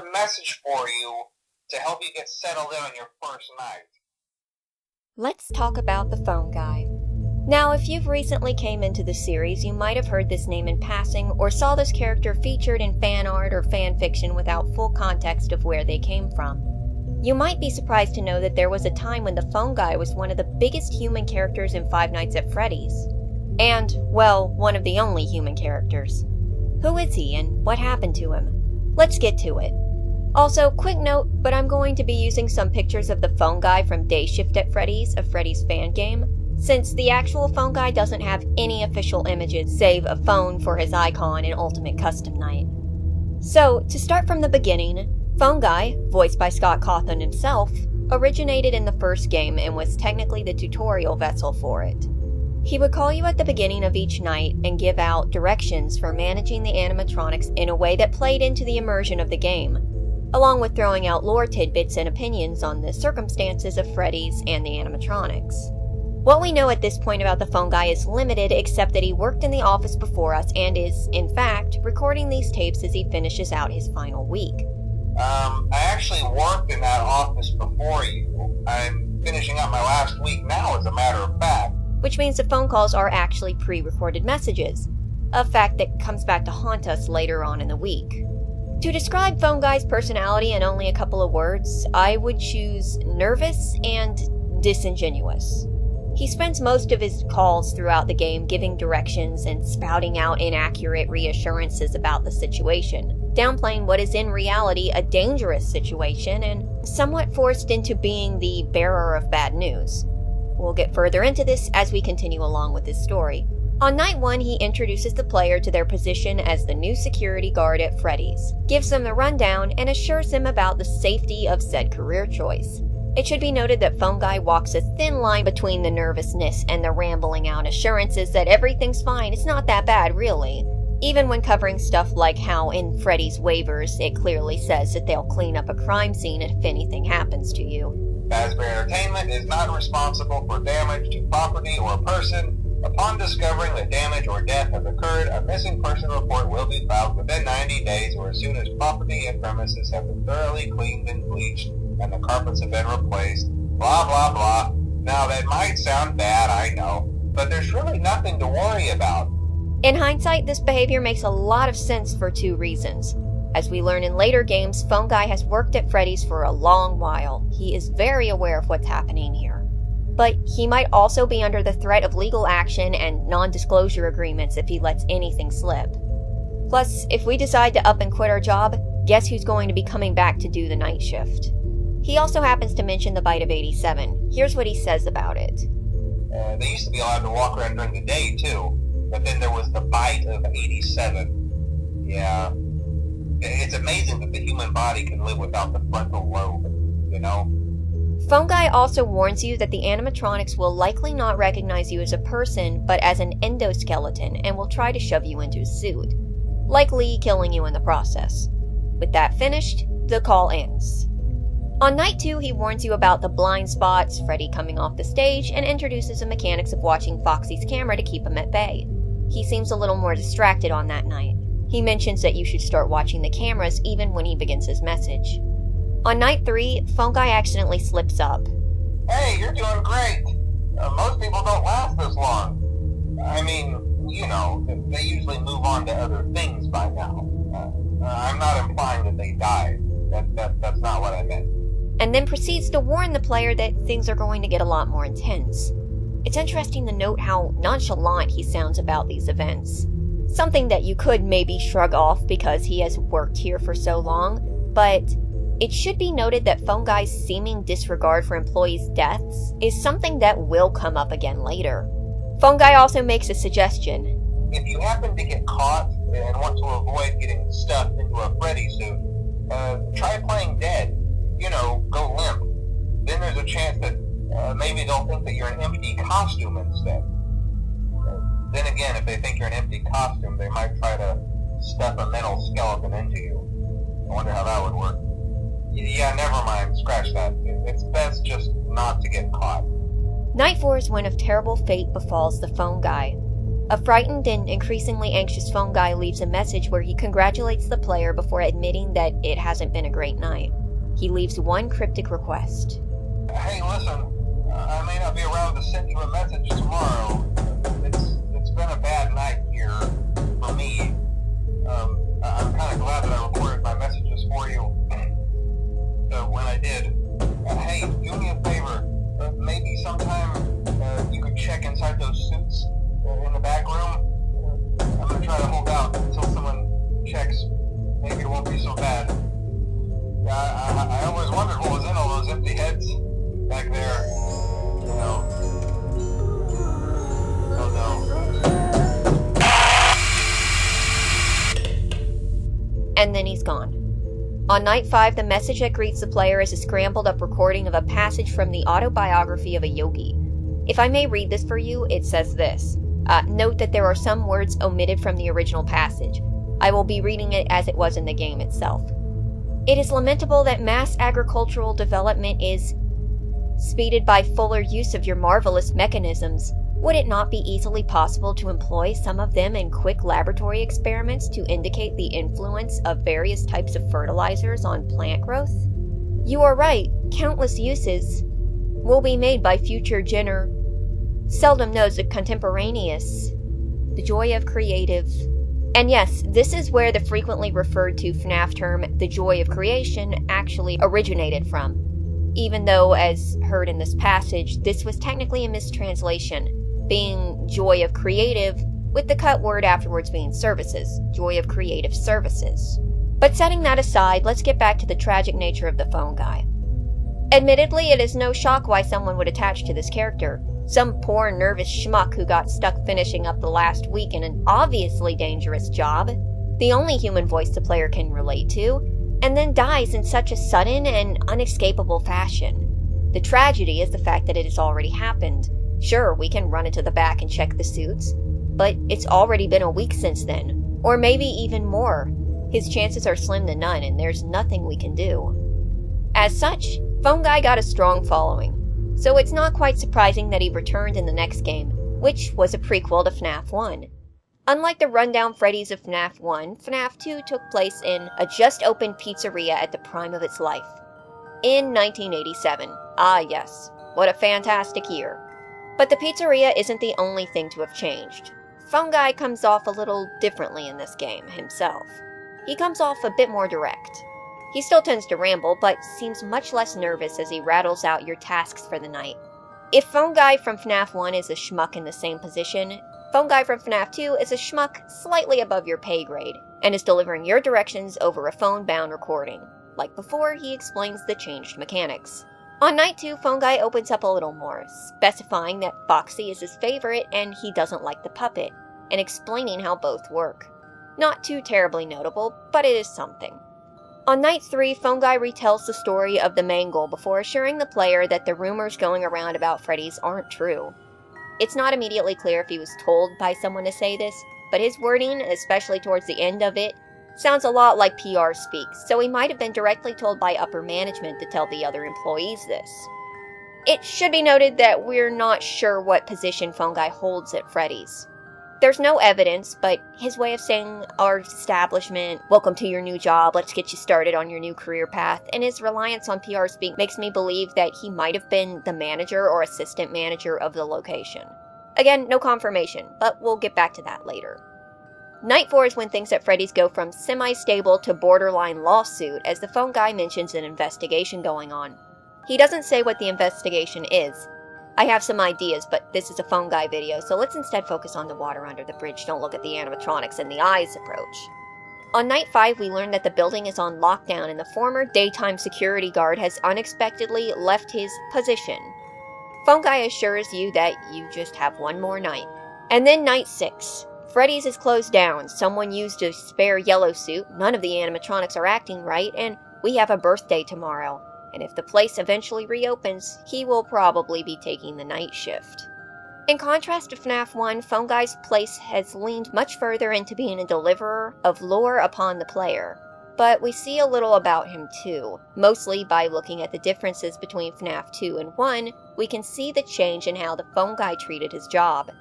a message for you to help you get settled in on your first night. Let's talk about the phone guy. Now, if you've recently came into the series, you might have heard this name in passing or saw this character featured in fan art or fan fiction without full context of where they came from. You might be surprised to know that there was a time when the phone guy was one of the biggest human characters in Five Nights at Freddy's. And, well, one of the only human characters. Who is he and what happened to him? Let's get to it. Also, quick note, but I'm going to be using some pictures of the phone guy from Day Shift at Freddy's, a Freddy's fan game, since the actual phone guy doesn't have any official images save a phone for his icon in Ultimate Custom Night. So, to start from the beginning, Phone Guy, voiced by Scott Cawthon himself, originated in the first game and was technically the tutorial vessel for it. He would call you at the beginning of each night and give out directions for managing the animatronics in a way that played into the immersion of the game, along with throwing out lore tidbits and opinions on the circumstances of Freddy's and the animatronics. What we know at this point about the phone guy is limited, except that he worked in the office before us and is, in fact, recording these tapes as he finishes out his final week. I actually worked in that office before you. I'm finishing up my last week now, as a matter of fact. Which means the phone calls are actually pre-recorded messages, a fact that comes back to haunt us later on in the week. To describe Phone Guy's personality in only a couple of words, I would choose nervous and disingenuous. He spends most of his calls throughout the game giving directions and spouting out inaccurate reassurances about the situation, downplaying what is in reality a dangerous situation and somewhat forced into being the bearer of bad news. We'll get further into this as we continue along with his story. On night 1, he introduces the player to their position as the new security guard at Freddy's, gives them the rundown, and assures them about the safety of said career choice. It should be noted that Phone Guy walks a thin line between the nervousness and the rambling out assurances that everything's fine, it's not that bad really, even when covering stuff like how in Freddy's waivers it clearly says that they'll clean up a crime scene if anything happens to you. Fazbear Entertainment is not responsible for damage to property or person. Upon discovering that damage or death has occurred, a missing person report will be filed within 90 days or as soon as property and premises have been thoroughly cleaned and bleached and the carpets have been replaced, blah blah blah. Now that might sound bad, I know, but there's really nothing to worry about. In hindsight, this behavior makes a lot of sense for 2 reasons. As we learn in later games, Phone Guy has worked at Freddy's for a long while. He is very aware of what's happening here. But he might also be under the threat of legal action and non-disclosure agreements if he lets anything slip. Plus, if we decide to up and quit our job, guess who's going to be coming back to do the night shift? He also happens to mention the bite of 87. Here's what he says about it. They used to be allowed to walk around during the day, too. But then there was the bite of 87. Yeah. It's amazing that the human body can live without the frontal lobe, you know? Phone Guy also warns you that the animatronics will likely not recognize you as a person, but as an endoskeleton, and will try to shove you into a suit, likely killing you in the process. With that finished, the call ends. On night 2, he warns you about the blind spots, Freddy coming off the stage, and introduces the mechanics of watching Foxy's camera to keep him at bay. He seems a little more distracted on that night. He mentions that you should start watching the cameras even when he begins his message. On night 3, Phone Guy accidentally slips up. Hey, you're doing great. Most people don't last this long. I mean, you know, they usually move on to other things by now. I'm not implying that they died. That's not what I meant. And then proceeds to warn the player that things are going to get a lot more intense. It's interesting to note how nonchalant he sounds about these events. Something that you could maybe shrug off because he has worked here for so long, but it should be noted that Phone Guy's seeming disregard for employees' deaths is something that will come up again later. Phone Guy also makes a suggestion. If you happen to get caught and want to avoid getting stuffed into a Freddy suit, try playing dead. You know, go limp. Then there's a chance that maybe they'll think that you're an empty costume instead. Then again, if they think you're an empty costume, they might try to stuff a metal skeleton into you. I wonder how that would work. Yeah, never mind. Scratch that. It's best just not to get caught. Night 4 is when a terrible fate befalls the Phone Guy. A frightened and increasingly anxious phone guy leaves a message where he congratulates the player before admitting that it hasn't been a great night. He leaves one cryptic request. Hey, listen, I may not be around to send you a message tomorrow. It's been a bad night here for me. I'm kind of glad that I recorded my messages for you. When I did. Hey, do me a favor. Maybe sometime you could check inside those suits in the back room. I'm going to try to hold out until someone checks. Maybe it won't be so bad. I always wondered what was in all those empty heads back there. You know. Oh no. And then he's gone. On night 5, the message that greets the player is a scrambled up recording of a passage from the autobiography of a yogi. If I may read this for you, it says this. Note that there are some words omitted from the original passage. I will be reading it as it was in the game itself. It is lamentable that mass agricultural development is speeded by fuller use of your marvelous mechanisms. Would it not be easily possible to employ some of them in quick laboratory experiments to indicate the influence of various types of fertilizers on plant growth? You are right, countless uses will be made by future seldom knows of contemporaneous, the joy of creative. And yes, this is where the frequently referred to Fnaf term, the joy of creation, actually originated from. Even though, as heard in this passage, this was technically a mistranslation, being joy of creative, with the cut word afterwards being services, joy of creative services. But setting that aside, let's get back to the tragic nature of the phone guy. Admittedly, it is no shock why someone would attach to this character. Some poor, nervous schmuck who got stuck finishing up the last week in an obviously dangerous job, the only human voice the player can relate to, and then dies in such a sudden and unescapable fashion. The tragedy is the fact that it has already happened. Sure, we can run into the back and check the suits, but it's already been a week since then, or maybe even more. His chances are slim to none, and there's nothing we can do. As such, Phone Guy got a strong following, so it's not quite surprising that he returned in the next game, which was a prequel to Fnaf 1. Unlike the rundown Freddy's of Fnaf 1, Fnaf 2 took place in a just-opened pizzeria at the prime of its life. In 1987. Ah yes, what a fantastic year. But the pizzeria isn't the only thing to have changed. Phone Guy comes off a little differently in this game, himself. He comes off a bit more direct. He still tends to ramble, but seems much less nervous as he rattles out your tasks for the night. If Phone Guy from Fnaf 1 is a schmuck in the same position, Phone Guy from Fnaf 2 is a schmuck slightly above your pay grade, and is delivering your directions over a phone-bound recording. Like before, he explains the changed mechanics. On night 2, Phone Guy opens up a little more, specifying that Foxy is his favorite and he doesn't like the puppet, and explaining how both work. Not too terribly notable, but it is something. On night 3, Phone Guy retells the story of the Mangle before assuring the player that the rumors going around about Freddy's aren't true. It's not immediately clear if he was told by someone to say this, but his wording, especially towards the end of it, sounds a lot like PR speak, so he might have been directly told by upper management to tell the other employees this. It should be noted that we're not sure what position Phone Guy holds at Freddy's. There's no evidence, but his way of saying our establishment, welcome to your new job, let's get you started on your new career path, and his reliance on PR speak makes me believe that he might have been the manager or assistant manager of the location. Again, no confirmation, but we'll get back to that later. Night 4 is when things at Freddy's go from semi-stable to borderline lawsuit as the Phone Guy mentions an investigation going on. He doesn't say what the investigation is. I have some ideas, but this is a Phone Guy video, so let's instead focus on the water under the bridge, don't look at the animatronics and the eyes approach. On night 5, we learn that the building is on lockdown and the former daytime security guard has unexpectedly left his position. Phone Guy assures you that you just have one more night. And then night 6. Freddy's is closed down, someone used a spare yellow suit, none of the animatronics are acting right, and we have a birthday tomorrow. And if the place eventually reopens, he will probably be taking the night shift. In contrast to Fnaf 1, Phone Guy's place has leaned much further into being a deliverer of lore upon the player. But we see a little about him too. Mostly by looking at the differences between Fnaf 2 and 1, we can see the change in how the Phone Guy treated his job.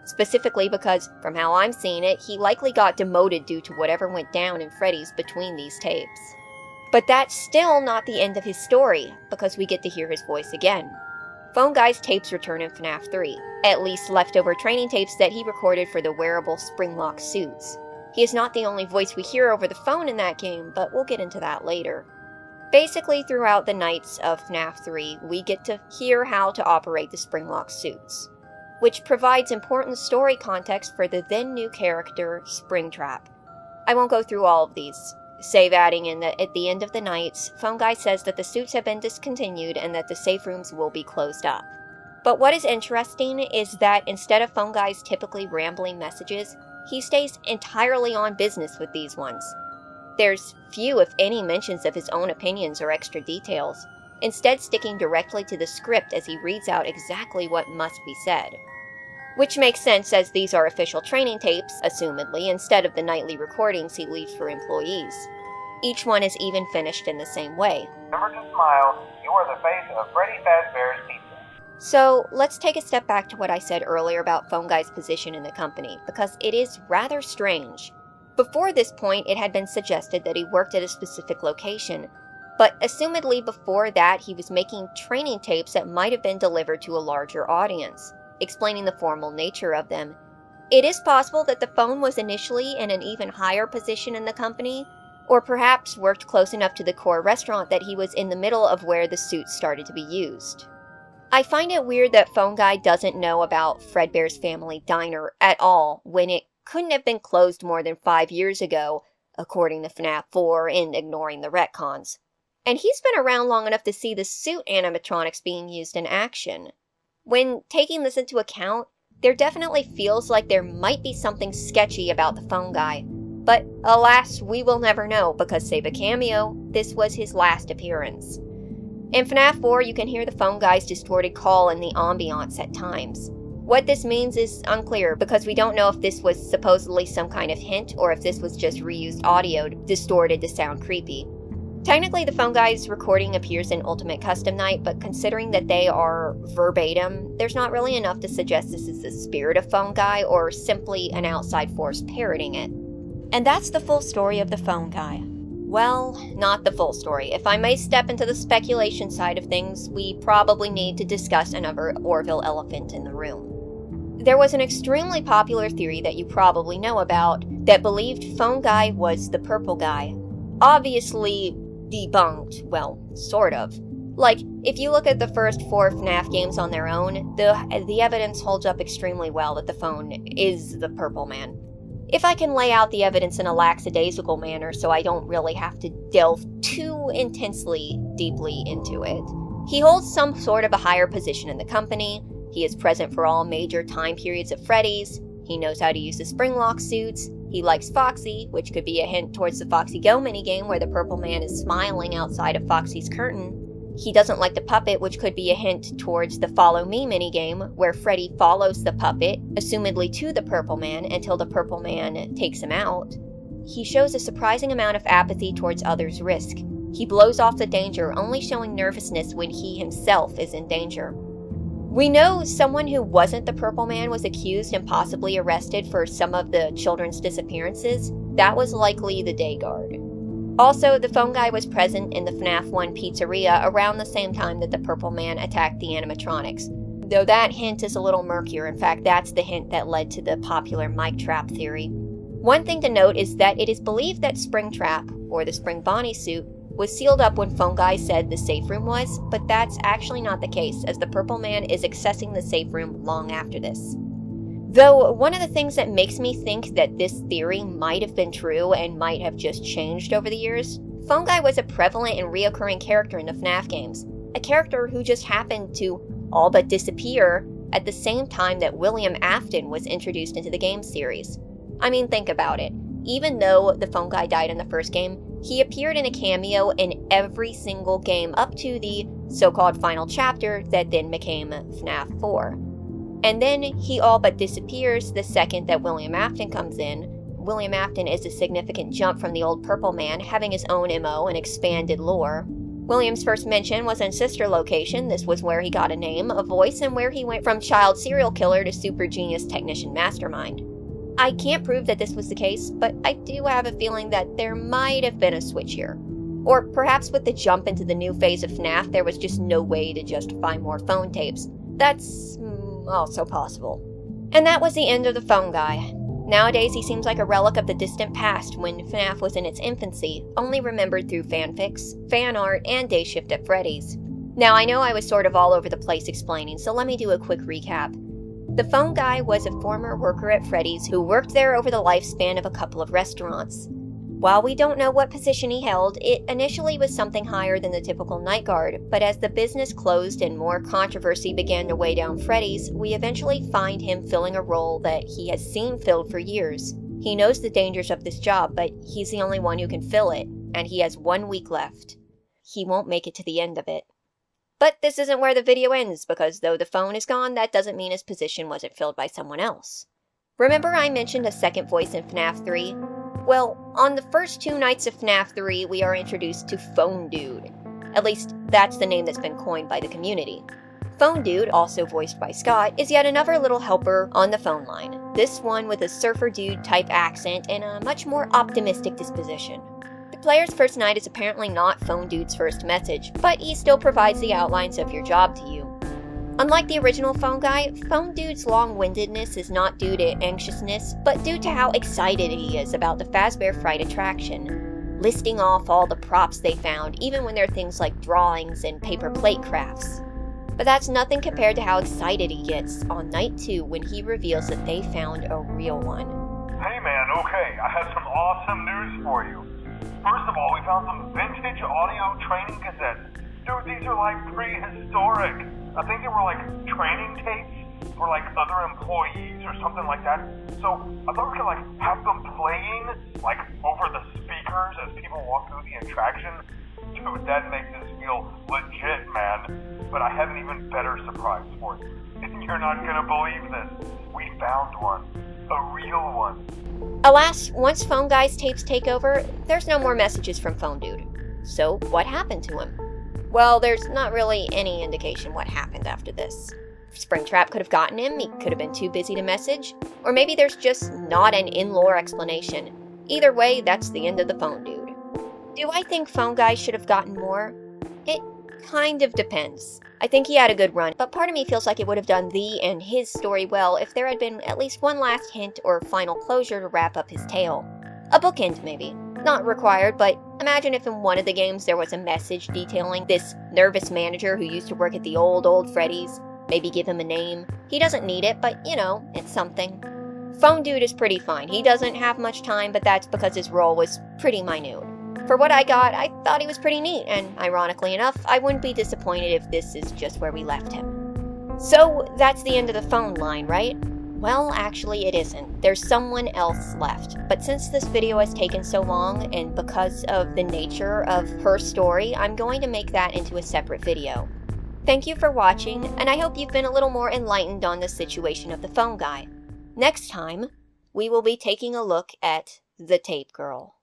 Specifically because, from how I'm seeing it, he likely got demoted due to whatever went down in Freddy's between these tapes. But that's still not the end of his story, because we get to hear his voice again. Phone Guy's tapes return in Fnaf 3, at least leftover training tapes that he recorded for the wearable spring-lock suits. He is not the only voice we hear over the phone in that game, but we'll get into that later. Basically, throughout the nights of Fnaf 3, we get to hear how to operate the spring-lock suits, which provides important story context for the then-new character, Springtrap. I won't go through all of these, save adding in that at the end of the nights, Phone Guy says that the suits have been discontinued and that the safe rooms will be closed up. But what is interesting is that instead of Phone Guy's typically rambling messages, he stays entirely on business with these ones. There's few, if any, mentions of his own opinions or extra details, instead sticking directly to the script as he reads out exactly what must be said. Which makes sense as these are official training tapes, assumedly, instead of the nightly recordings he leaves for employees. Each one is even finished in the same way. Remember to smile, you are the face of Freddy Fazbear's Pizza. So, let's take a step back to what I said earlier about Phone Guy's position in the company, because it is rather strange. Before this point, it had been suggested that he worked at a specific location, but assumedly before that he was making training tapes that might have been delivered to a larger audience, explaining the formal nature of them. It is possible that the phone was initially in an even higher position in the company, or perhaps worked close enough to the core restaurant that he was in the middle of where the suits started to be used. I find it weird that Phone Guy doesn't know about Fredbear's Family Diner at all, when it couldn't have been closed more than 5 years ago, according to Fnaf 4 and ignoring the retcons. And he's been around long enough to see the suit animatronics being used in action. When taking this into account, there definitely feels like there might be something sketchy about the Phone Guy. But alas, we will never know, because save a cameo, this was his last appearance. In Fnaf 4, you can hear the Phone Guy's distorted call in the ambiance at times. What this means is unclear, because we don't know if this was supposedly some kind of hint, or if this was just reused audio distorted to sound creepy. Technically, the Phone Guy's recording appears in Ultimate Custom Night, but considering that they are verbatim, there's not really enough to suggest this is the spirit of Phone Guy, or simply an outside force parroting it. And that's the full story of the Phone Guy. Well, not the full story. If I may step into the speculation side of things, we probably need to discuss another Orville elephant in the room. There was an extremely popular theory that you probably know about that believed Phone Guy was the purple guy. Obviously debunked, well, sort of. Like, if you look at the first 4 FNAF games on their own, the evidence holds up extremely well that the phone is the purple man. If I can lay out the evidence in a lackadaisical manner so I don't really have to delve too intensely deeply into it, he holds some sort of a higher position in the company, he is present for all major time periods of Freddy's, he knows how to use the spring lock suits, he likes Foxy, which could be a hint towards the Foxy Go minigame where the purple man is smiling outside of Foxy's curtain. He doesn't like the puppet, which could be a hint towards the Follow Me minigame, where Freddy follows the puppet, assumedly to the purple man, until the purple man takes him out. He shows a surprising amount of apathy towards others' risk. He blows off the danger, only showing nervousness when he himself is in danger. We know someone who wasn't the purple man was accused and possibly arrested for some of the children's disappearances. That was likely the Day Guard. Also, the Phone Guy was present in the FNAF 1 pizzeria around the same time that the purple man attacked the animatronics. Though that hint is a little murkier. In fact, that's the hint that led to the popular mic trap theory. One thing to note is that it is believed that Springtrap, or the Spring Bonnie suit, was sealed up when Phone Guy said the safe room was, but that's actually not the case, as the purple man is accessing the safe room long after this. Though, one of the things that makes me think that this theory might have been true and might have just changed over the years, Phone Guy was a prevalent and reoccurring character in the FNAF games, a character who just happened to all but disappear at the same time that William Afton was introduced into the game series. I mean, think about it. Even though the Phone Guy died in the first game, he appeared in a cameo in every single game up to the so-called final chapter that then became FNAF 4. And then he all but disappears the second that William Afton comes in. William Afton is a significant jump from the old Purple Man, having his own MO and expanded lore, William's first mention was in Sister Location. This was where he got a name, a voice, and where he went from child serial killer to super genius technician mastermind. I can't prove that this was the case, but I do have a feeling that there might have been a switch here. Or perhaps with the jump into the new phase of Fnaf, there was just no way to justify more phone tapes. That's also possible. And that was the end of the phone guy. Nowadays, he seems like a relic of the distant past when FNAF was in its infancy, only remembered through fanfics, fan art, and Day Shift at Freddy's. Now, I know I was sort of all over the place explaining, so let me do a quick recap. The phone guy was a former worker at Freddy's who worked there over the lifespan of a couple of restaurants. While we don't know what position he held, it initially was something higher than the typical night guard, but as the business closed and more controversy began to weigh down Freddy's, we eventually find him filling a role that he has seen filled for years. He knows the dangers of this job, but he's the only one who can fill it, and he has 1 week left. He won't make it to the end of it. But this isn't where the video ends, because though the phone is gone, that doesn't mean his position wasn't filled by someone else. Remember I mentioned a second voice in FNAF 3? Well, on the first 2 nights of FNAF 3, we are introduced to Phone Dude. At least, that's the name that's been coined by the community. Phone Dude, also voiced by Scott, is yet another little helper on the phone line. This one with a surfer dude type accent and a much more optimistic disposition. The player's first night is apparently not Phone Dude's first message, but he still provides the outlines of your job to you. Unlike the original phone guy, Phone Dude's long-windedness is not due to anxiousness, but due to how excited he is about the Fazbear Fright attraction, listing off all the props they found, even when they're things like drawings and paper plate crafts. But that's nothing compared to how excited he gets on night 2 when he reveals that they found a real one. Hey man, okay, I have some awesome news for you. First of all, we found some vintage audio training cassettes. Dude, these are like prehistoric. I think they were like training tapes for like other employees or something like that. So I thought we could like have them playing like over the speakers as people walk through the attraction. Dude, that makes us feel legit, man. But I have an even better surprise for you. You're not gonna believe this. We found one. A real one. Alas, once Phone Guy's tapes take over, there's no more messages from Phone Dude. So what happened to him? Well, there's not really any indication what happened after this. Springtrap could have gotten him, he could have been too busy to message, or maybe there's just not an in-lore explanation. Either way, that's the end of the Phone Dude. Do I think Phone Guy should have gotten more? It kind of depends. I think he had a good run, but part of me feels like it would have done the and his story well if there had been at least one last hint or final closure to wrap up his tale. A bookend, maybe. Not required, but imagine if in one of the games there was a message detailing this nervous manager who used to work at the old Freddy's. Maybe give him a name. He doesn't need it, but you know, it's something. Phone Dude is pretty fine. He doesn't have much time, but that's because his role was pretty minute. For what I got, I thought he was pretty neat, and ironically enough, I wouldn't be disappointed if this is just where we left him. So, that's the end of the phone line, right? Well, actually it isn't. There's someone else left. But since this video has taken so long, and because of the nature of her story, I'm going to make that into a separate video. Thank you for watching, and I hope you've been a little more enlightened on the situation of the phone guy. Next time, we will be taking a look at the Tape Girl.